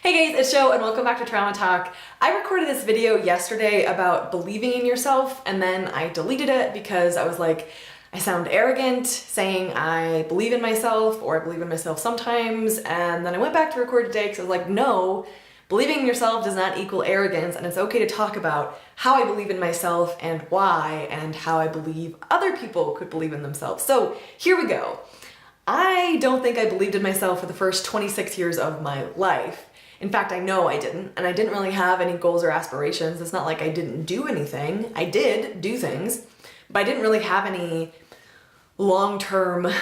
Hey guys, it's Joe and welcome back to Trauma Talk. I recorded this video yesterday about believing in yourself and then I deleted it because I was like, I sound arrogant saying I believe in myself or I believe in myself sometimes, and then I went back to record today because I was like, no, believing in yourself does not equal arrogance, and it's okay to talk about how I believe in myself and why and how I believe other people could believe in themselves. So here we go. I don't think I believed in myself for the first 26 years of my life. In fact, I know I didn't, and I didn't really have any goals or aspirations. It's not like I didn't do anything. I did do things, but I didn't really have any long-term,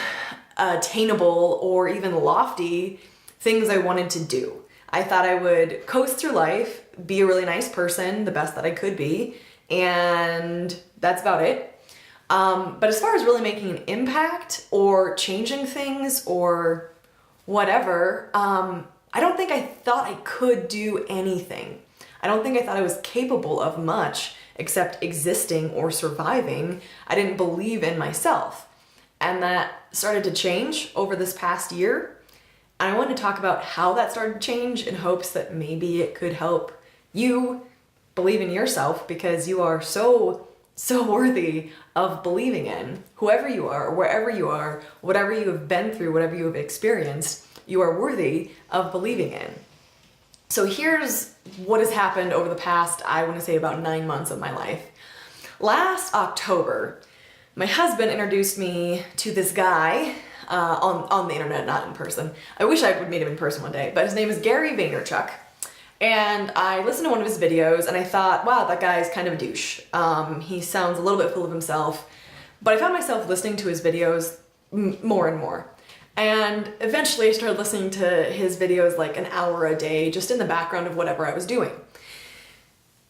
attainable, or even lofty things I wanted to do. I thought I would coast through life, be a really nice person, the best that I could be, and that's about it. But as far as really making an impact or changing things or whatever, I don't think I thought I could do anything. I don't think I thought I was capable of much except existing or surviving. I didn't believe in myself. And that started to change over this past year. And I wanted to talk about how that started to change in hopes that maybe it could help you believe in yourself, because you are so worthy of believing in whoever you are, wherever you are, whatever you have been through, whatever you have experienced. You are worthy of believing in. So here's what has happened over the past, I want to say about 9 months of my life. Last October, my husband introduced me to this guy on the internet, not in person. I wish I would meet him in person one day, but his name is Gary Vaynerchuk. And I listened to one of his videos and I thought, wow, that guy's kind of a douche. He sounds a little bit full of himself, but I found myself listening to his videos more and more. And eventually I started listening to his videos like an hour a day, just in the background of whatever I was doing.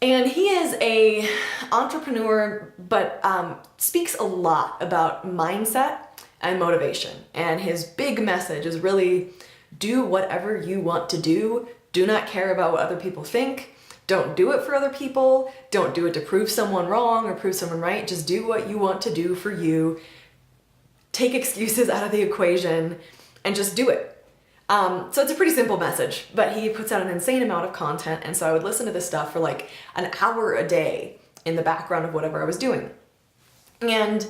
And he is a entrepreneur, but speaks a lot about mindset and motivation. And his big message is really do whatever you want to do. Do not care about what other people think. Don't do it for other people. Don't do it to prove someone wrong or prove someone right. Just do what you want to do for you. Take excuses out of the equation and just do it. So it's a pretty simple message, but he puts out an insane amount of content, and so I would listen to this stuff for like an hour a day in the background of whatever I was doing. And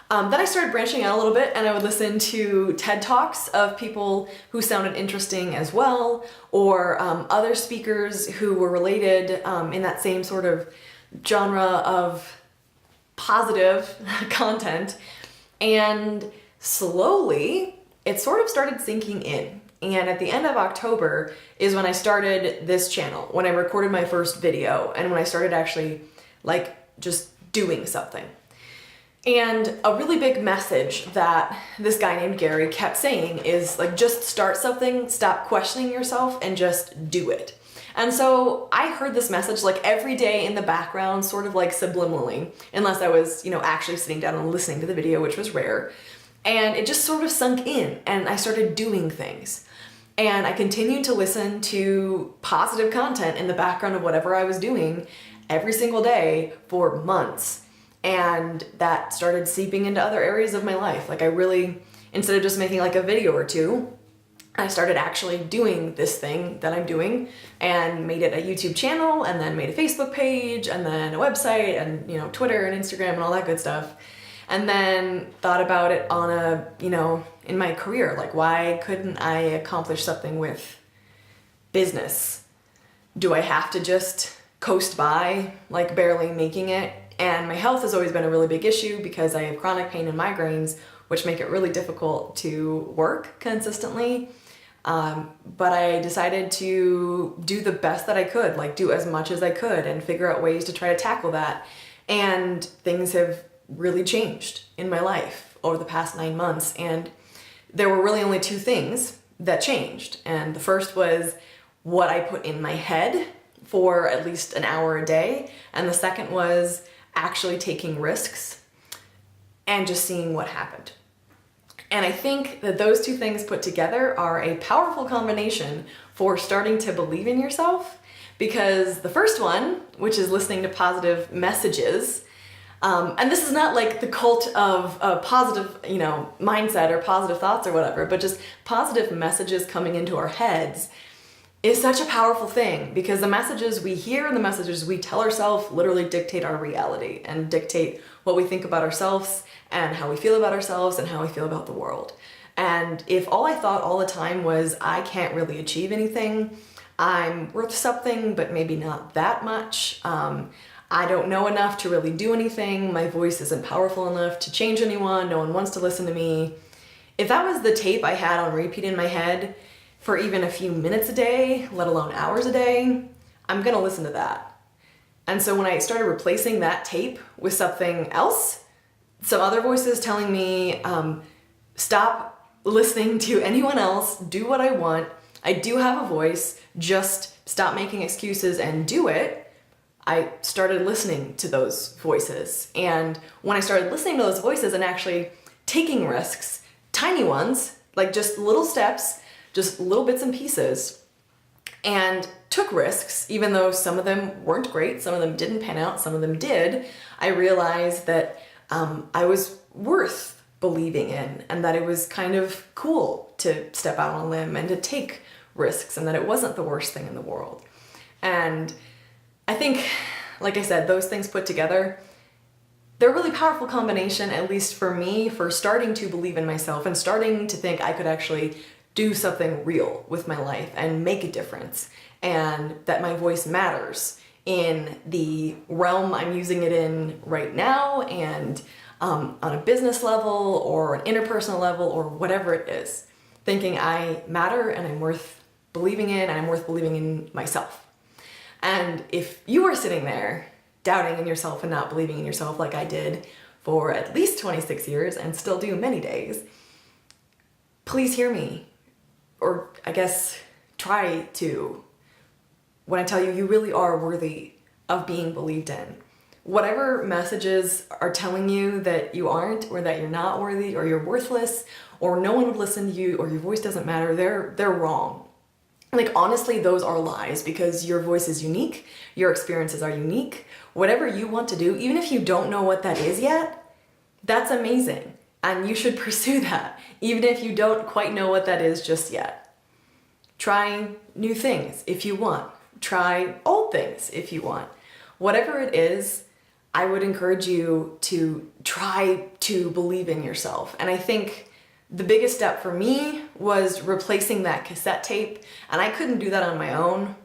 then I started branching out a little bit, and I would listen to TED Talks of people who sounded interesting as well, or other speakers who were related in that same sort of genre of positive content. And slowly, it sort of started sinking in. And at the end of October is when I started this channel, when I recorded my first video, and when I started actually like just doing something. And a really big message that this guy named Gary kept saying is like, just start something, stop questioning yourself, and just do it. And so I heard this message like every day in the background, sort of like subliminally, unless I was, actually sitting down and listening to the video, which was rare. And it just sort of sunk in, and I started doing things. And I continued to listen to positive content in the background of whatever I was doing every single day for months. And that started seeping into other areas of my life. Like I really, instead of just making like a video or two, I started actually doing this thing that I'm doing and made it a YouTube channel, and then made a Facebook page, and then a website, and Twitter and Instagram and all that good stuff. And then thought about it on a, in my career, like why couldn't I accomplish something with business? Do I have to just coast by, like barely making it? And my health has always been a really big issue because I have chronic pain and migraines, which make it really difficult to work consistently. But I decided to do the best that I could, like do as much as I could and figure out ways to try to tackle that. And things have really changed in my life over the past 9 months. And there were really only two things that changed. And the first was what I put in my head for at least an hour a day. And the second was actually taking risks and just seeing what happened. And I think that those two things put together are a powerful combination for starting to believe in yourself, because the first one, which is listening to positive messages, and this is not like the cult of a positive, mindset or positive thoughts or whatever, but just positive messages coming into our heads is such a powerful thing, because the messages we hear and the messages we tell ourselves literally dictate our reality and dictate what we think about ourselves and how we feel about ourselves and how we feel about the world. And if all I thought all the time was, I can't really achieve anything, I'm worth something, but maybe not that much, I don't know enough to really do anything, my voice isn't powerful enough to change anyone, no one wants to listen to me. If that was the tape I had on repeat in my head for even a few minutes a day, let alone hours a day, I'm gonna listen to that. And so when I started replacing that tape with something else, some other voices telling me, stop listening to anyone else, do what I want, I do have a voice, just stop making excuses and do it, I started listening to those voices. And when I started listening to those voices and actually taking risks, tiny ones, like just little steps, just little bits and pieces, and took risks, even though some of them weren't great, some of them didn't pan out, some of them did, I realized that I was worth believing in, and that it was kind of cool to step out on a limb and to take risks, and that it wasn't the worst thing in the world. And I think, like I said, those things put together, they're a really powerful combination, at least for me, for starting to believe in myself and starting to think I could actually do something real with my life and make a difference, and that my voice matters in the realm I'm using it in right now, and on a business level or an interpersonal level or whatever it is. Thinking I matter and I'm worth believing in, and I'm worth believing in myself. And if you are sitting there doubting in yourself and not believing in yourself like I did for at least 26 years and still do many days, please hear me. Or I guess try to, when I tell you, you really are worthy of being believed in. Whatever messages are telling you that you aren't, or that you're not worthy, or you're worthless, or no one would listen to you, or your voice doesn't matter, they're wrong. Like, honestly, those are lies, because your voice is unique, your experiences are unique. Whatever you want to do, even if you don't know what that is yet, that's amazing. And you should pursue that, even if you don't quite know what that is just yet. Try new things if you want. Try old things if you want. Whatever it is, I would encourage you to try to believe in yourself. And I think the biggest step for me was replacing that cassette tape, and I couldn't do that on my own,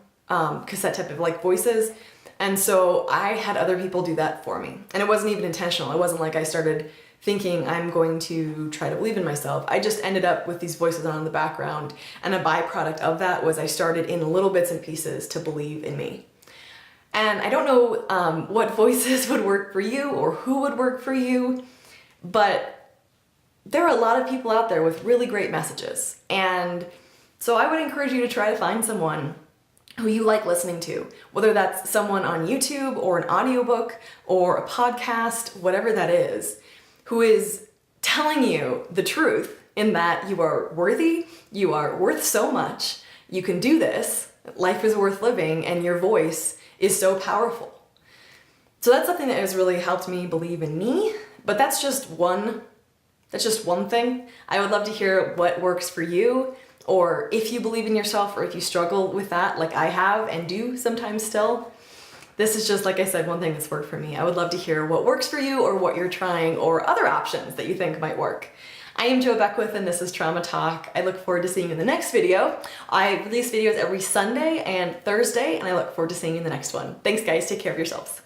cassette tape of like voices, and so I had other people do that for me. And it wasn't even intentional. It wasn't like I started thinking I'm going to try to believe in myself. I just ended up with these voices on in the background, and a byproduct of that was I started in little bits and pieces to believe in me. And I don't know what voices would work for you or who would work for you, but there are a lot of people out there with really great messages. And so I would encourage you to try to find someone who you like listening to, whether that's someone on YouTube or an audiobook or a podcast, whatever that is, who is telling you the truth in that you are worthy, you are worth so much, you can do this, life is worth living, and your voice is so powerful. So that's something that has really helped me believe in me, but that's just one thing. I would love to hear what works for you, or if you believe in yourself, or if you struggle with that like I have and do sometimes still. This is just, like I said, one thing that's worked for me. I would love to hear what works for you, or what you're trying, or other options that you think might work. I am Jo Beckwith, and this is Trauma Talk. I look forward to seeing you in the next video. I release videos every Sunday and Thursday, and I look forward to seeing you in the next one. Thanks, guys. Take care of yourselves.